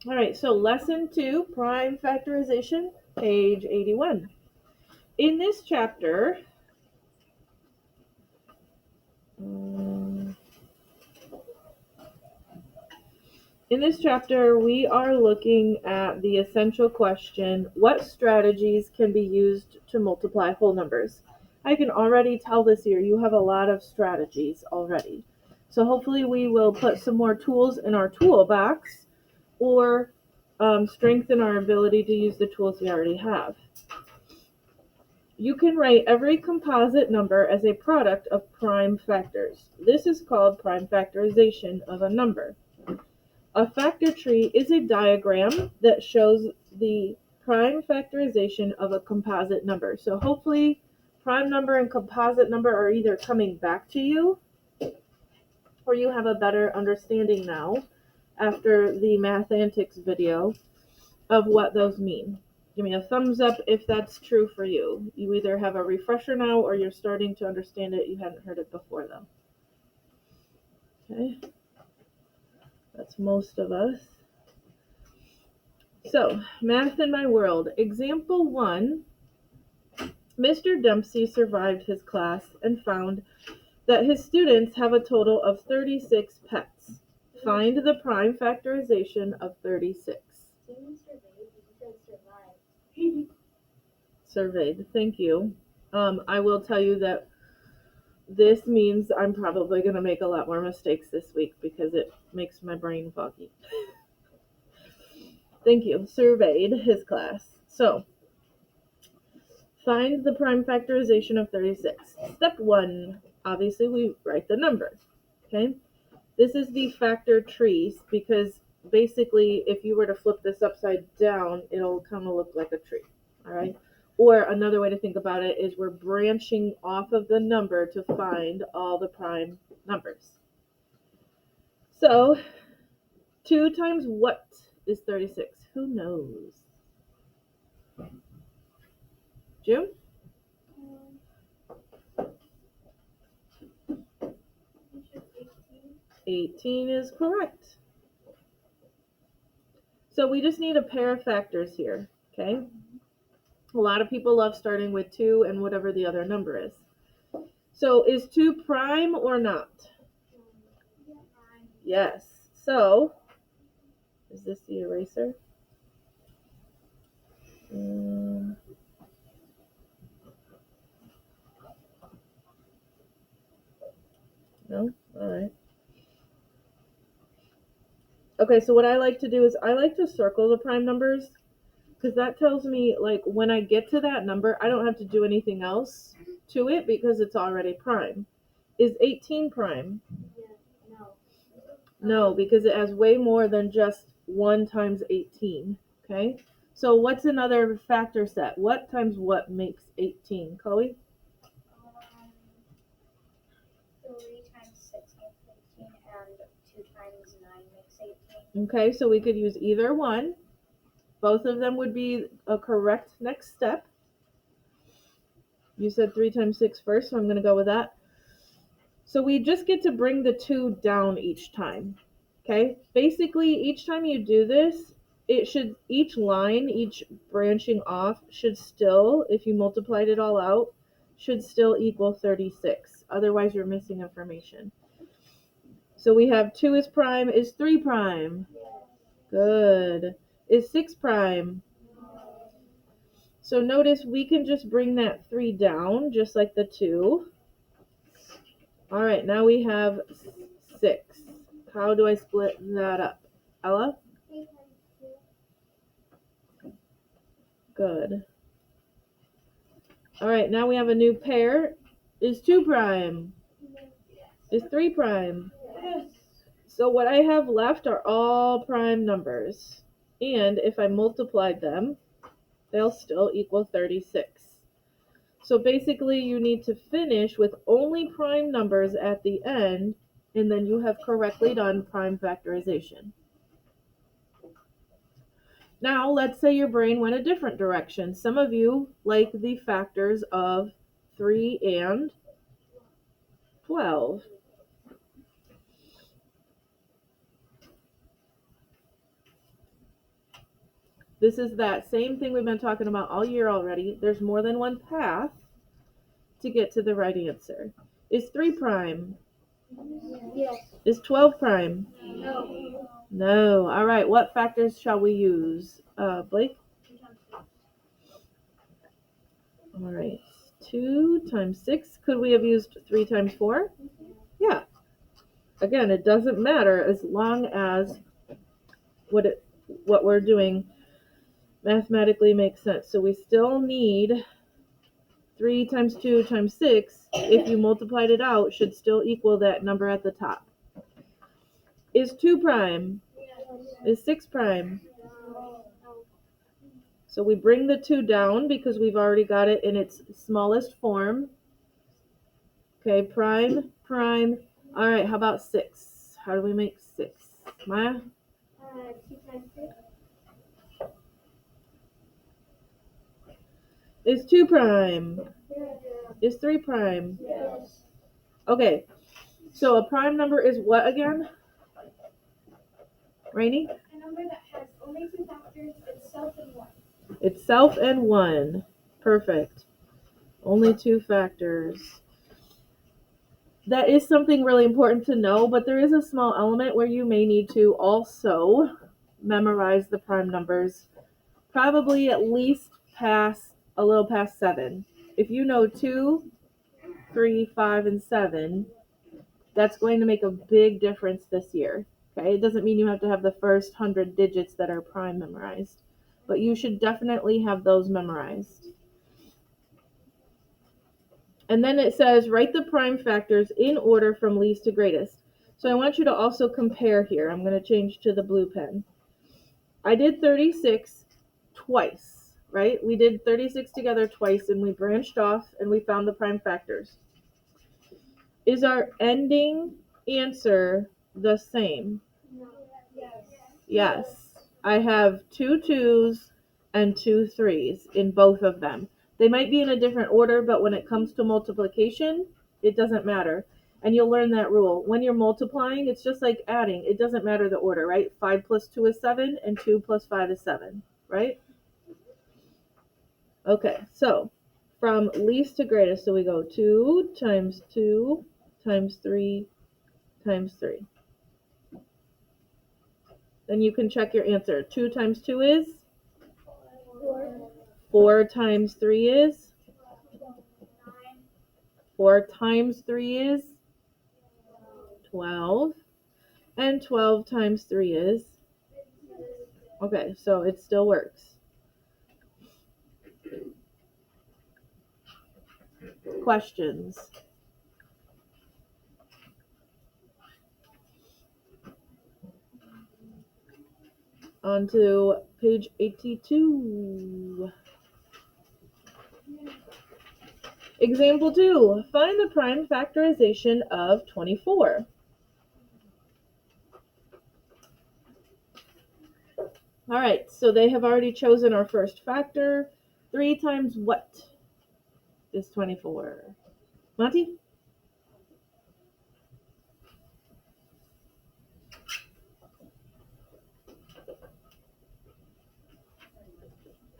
All right, so lesson 2, prime factorization, page 81. In this chapter, we are looking at the essential question, what strategies can be used to multiply whole numbers? I can already tell this year you have a lot of strategies already. So hopefully we will put some more tools in our toolbox or strengthen our ability to use the tools we already have. You can write every composite number as a product of prime factors. This is called prime factorization of a number. A factor tree is a diagram that shows the prime factorization of a composite number. So hopefully prime number and composite number are either coming back to you or you have a better understanding now after the Math Antics video of what those mean. Give me a thumbs up if that's true for you. You either have a refresher now or you're starting to understand it. You hadn't heard it before though. Okay. That's most of us. So, math in my world. Example 1. Mr. Dempsey survived his class and found that his students have a total of 36 pets. Find the prime factorization of 36. Surveyed. Thank you. I will tell you that this means I'm probably going to make a lot more mistakes this week because it makes my brain foggy. Thank you. Surveyed his class. So, find the prime factorization of 36. Step 1. Obviously, we write the number. Okay? This is the factor trees because basically if you were to flip this upside down, it'll kind of look like a tree. All right? Or another way to think about it is we're branching off of the number to find all the prime numbers. So, 2 times what is 36? Who knows? June? 18 is correct. So we just need a pair of factors here, okay? A lot of people love starting with 2 and whatever the other number is. So is 2 prime or not? Yes. So, is this the eraser? No? All right. Okay, so what I like to do is I like to circle the prime numbers because that tells me, like, when I get to that number, I don't have to do anything else to it because it's already prime. Is 18 prime? No, because it has way more than just 1 times 18, okay? So what's another factor set? What times what makes 18? Chloe? 3 times 6 makes 18, and 2 times 9 makes 18. Okay, so we could use either one. Both of them would be a correct next step. You said 3 times 6 first, so I'm going to go with that. So we just get to bring the 2 down each time. Okay? Basically, each time you do this, each line, each branching off should still, if you multiplied it all out, should still equal 36. Otherwise, you're missing information. So we have 2 is prime. Is 3 prime? Good. Is 6 prime? So notice we can just bring that 3 down, just like the 2. All right, now we have 6. How do I split that up? Ella? Good. All right, now we have a new pair. Is 2 prime? Is 3 prime? So what I have left are all prime numbers. And if I multiplied them, they'll still equal 36. So basically you need to finish with only prime numbers at the end, and then you have correctly done prime factorization. Now, let's say your brain went a different direction. Some of you like the factors of 3 and 12. This is that same thing we've been talking about all year already. There's more than one path to get to the right answer. Is 3 prime? Yes. Is 12 prime? No. No. All right, what factors shall we use? Blake? All right, 2 times 6. Could we have used 3 times 4? Yeah. Again, it doesn't matter as long as what we're doing mathematically makes sense. So we still need 3 times 2 times 6, if you multiplied it out, should still equal that number at the top. Is 2 prime? Is 6 prime? So we bring the 2 down because we've already got it in its smallest form. Okay, prime, prime. All right, how about 6? How do we make 6? Maya? 2 times 6. Is 2 prime? Yes. Is 3 prime? Yes. Okay, so a prime number is what again? Rainy? A number that has only 2 factors, itself and 1. Itself and 1. Perfect. Only 2 factors. That is something really important to know, but there is a small element where you may need to also memorize the prime numbers, probably at least a little past 7. If you know 2, 3, 5, and 7, that's going to make a big difference this year. Okay, it doesn't mean you have to have the first 100 digits that are prime memorized, but you should definitely have those memorized. And then it says, write the prime factors in order from least to greatest. So I want you to also compare here. I'm going to change to the blue pen. I did 36 twice, right? We did 36 together twice, and we branched off, and we found the prime factors. Is our ending answer the same? No. Yes. Yes. I have 2 2s and 2 3s in both of them. They might be in a different order, but when it comes to multiplication, it doesn't matter. And you'll learn that rule. When you're multiplying, it's just like adding. It doesn't matter the order, right? 5 plus 2 is 7, and 2 plus 5 is 7, right? Okay, so from least to greatest, so we go 2 times 2 times 3 times 3. Then you can check your answer. 2 times 2 is? 4. 4 times 3 is? 9. 4 times 3 is? 12. And 12 times 3 is? Okay, so it still works. Questions? On to page 82. Example 2. Find the prime factorization of 24. All right, so they have already chosen our first factor. 3 times what is 24? Monty?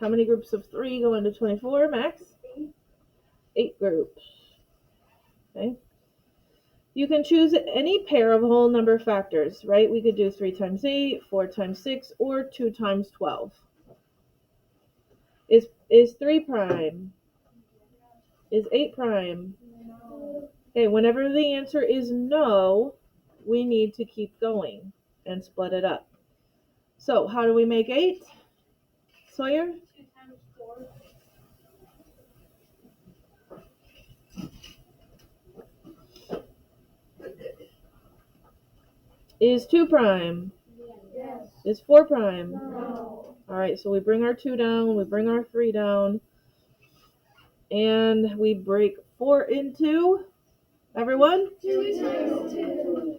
How many groups of 3 go into 24, Max? 8 groups. Okay. You can choose any pair of whole number factors, right? We could do 3 times 8, 4 times 6, or 2 times 12. Is 3 prime? Is 8 prime? No. Okay, whenever the answer is no, we need to keep going and split it up. So how do we make 8? Sawyer? 2 times 4. Is 2 prime? Yes. Is 4 prime? No. All right, so we bring our 2 down, we bring our 3 down, and we break 4 into, everyone? 2 times 2.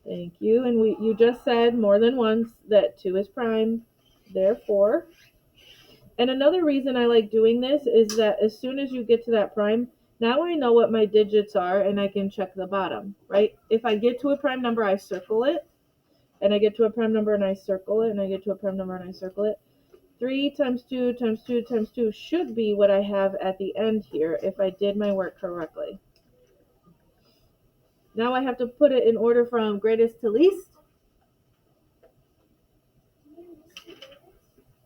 Thank you. And you just said more than once that 2 is prime, therefore. And another reason I like doing this is that as soon as you get to that prime, now I know what my digits are and I can check the bottom, right? If I get to a prime number, I circle it, and I get to a prime number and I circle it, and I get to a prime number and I circle it. 3 times 2 times 2 times 2 should be what I have at the end here if I did my work correctly. Now I have to put it in order from greatest to least.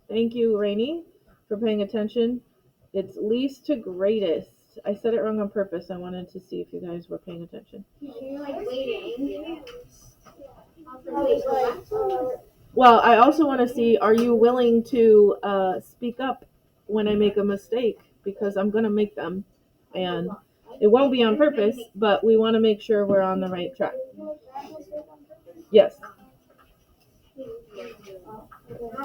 Thank you, Rainey, for paying attention. It's least to greatest. I said it wrong on purpose. I wanted to see if you guys were paying attention. You're like waiting. Well, I also want to see, are you willing to speak up when I make a mistake? Because I'm going to make them. And it won't be on purpose, but we want to make sure we're on the right track. Yes.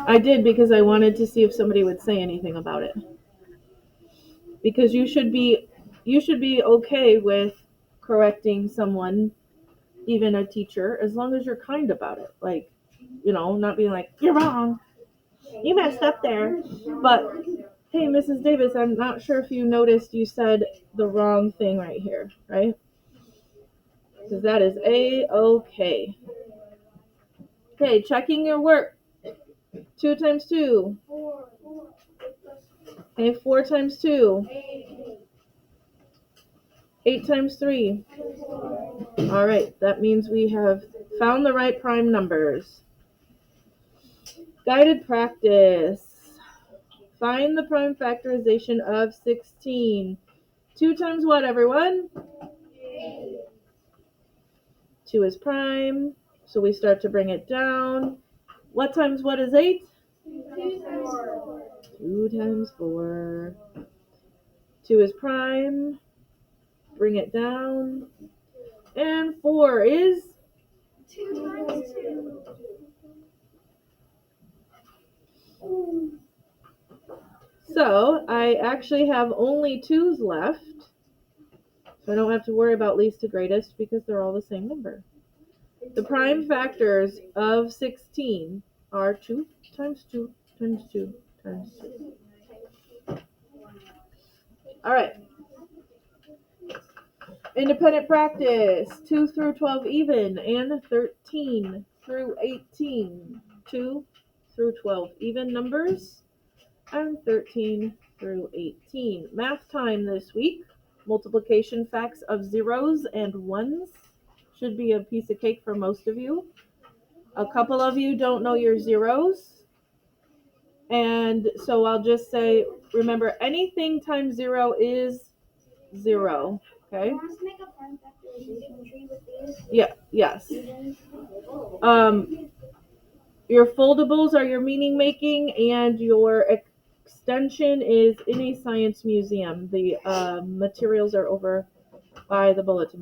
I did because I wanted to see if somebody would say anything about it. Because you should be okay with correcting someone, even a teacher, as long as you're kind about it. Like, not being like, you're wrong, you messed up there. But hey, Mrs. Davis, I'm not sure if you noticed you said the wrong thing right here, right? Because that is A-okay. Okay, checking your work. 2 times 2. Okay, 4 times 2. 8 times 3. All right, that means we have found the right prime numbers. Guided practice. Find the prime factorization of 16. 2 times what, everyone? 8. 2 is prime, so we start to bring it down. What times what is 8? 2 times 4. 2 times 4. 2 is prime. Bring it down. And 4 is? 2 times 2. So I actually have only 2's left. So I don't have to worry about least to greatest because they're all the same number. The prime factors of 16 are 2 times 2 times 2 times 2. All right. Independent practice. 2 through 12 even and 13 through 18. 2 through 12 even numbers and 13 through 18. Math time this week. Multiplication facts of zeros and ones should be a piece of cake for most of you. A couple of you don't know your zeros. And so I'll just say, remember, anything times 0 is 0. Okay? Want us to make a prime factorization tree with these? Yeah, yes. Your foldables are your meaning making, and your extension is in a science museum. The materials are over by the bulletin